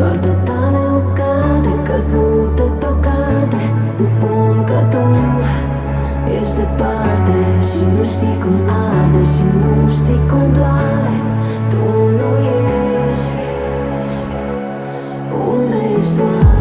Doar petale uscate căzute pe o carte îmi spun că tu ești departe și nu știi cum arde și nu știi cum doare. Tu nu ești. Unde ești oare?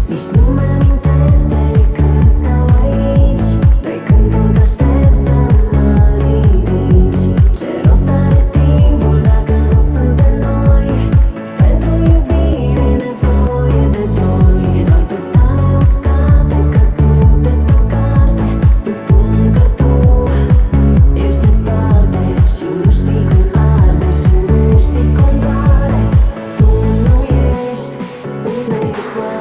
Nici nu mi-amintesc de când stau aici, de când tot aștept să mă ridici. Ce rost are timpul dacă nu suntem noi? Pentru iubire e nevoie de doi. Doar petale uscate căzute pe o carte îmi spun că tu ești departe și nu știi cum arde și nu știi cum doare. Tu nu ești. Unde ești oare?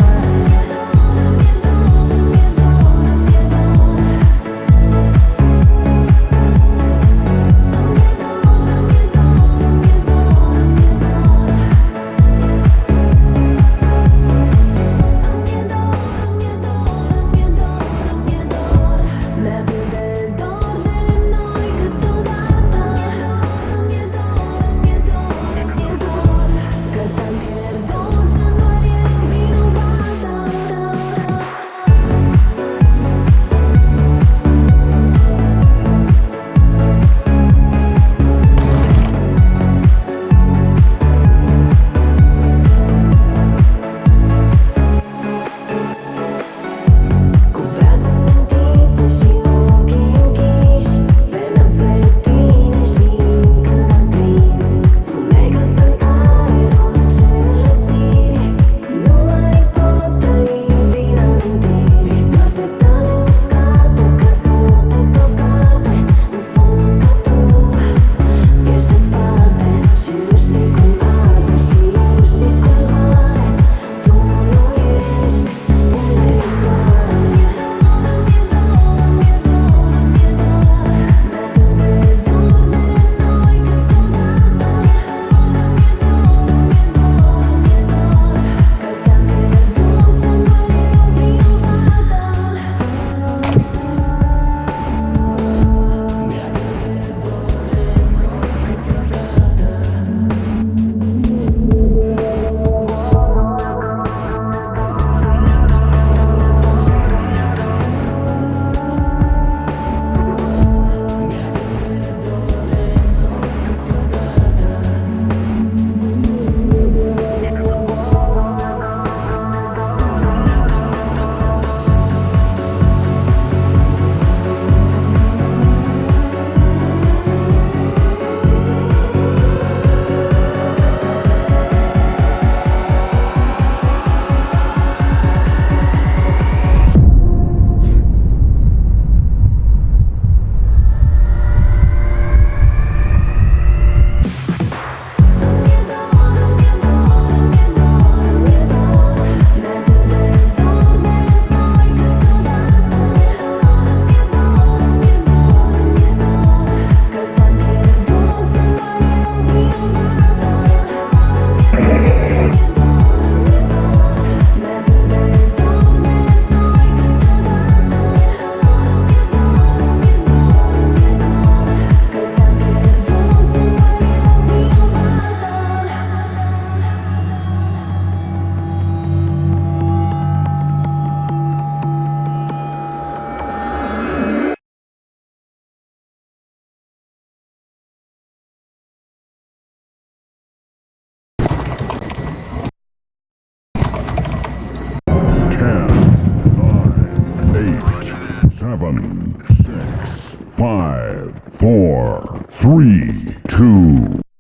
Seven, 6, 5, 4, 3, 2.